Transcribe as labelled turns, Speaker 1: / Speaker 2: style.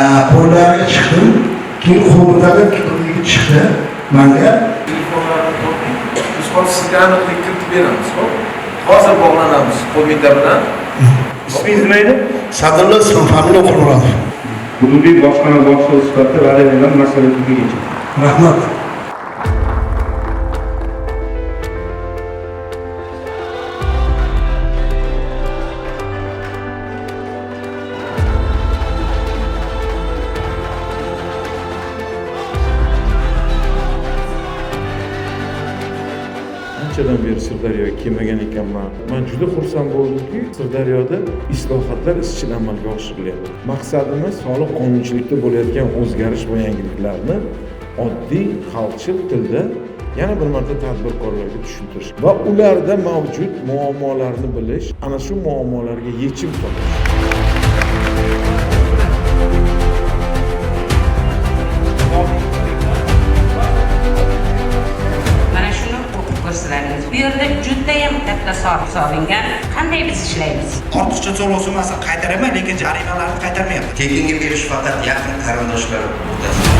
Speaker 1: Qo'llariga chiqdim, keyin qo'lidagi kitobiga chiqdi. Menga
Speaker 2: biz hozir sizga aniqlik kiritib beramiz. Hozir bog'lanamiz qo'mita bilan.
Speaker 3: İsmingiz neydi?
Speaker 1: Sadirlar Islombek Qulurov.
Speaker 3: Hududiy boshqarma boshlig'i sifatida va'da masala tugagan.
Speaker 1: Rahmat.
Speaker 4: Anchadan beri Sirdaryoga kelmagan ekanman. Men juda xursand bo'ldimki, Sirdaryoda islohotlar izchil amalga oshirilyapti. Maqsadimiz soliq qonunchilikda bo'layotgan o'zgarish va yangiliklarni oddiy xalqchil tilda yana bir marta tadbirkorlarga tushuntirish va ularda mavjud muammolarni bilish, ana shu muammolarga yechim topish.
Speaker 5: Bu yerda judayam katta soliq solingan. Qanday biz ishlaymiz?
Speaker 6: Ortiqcha to'lov summasini qaytaraman, lekin jarimalarni qaytarmayapti.
Speaker 7: Tekinga berish faqat yaqin qarindoshlar o'rtasida.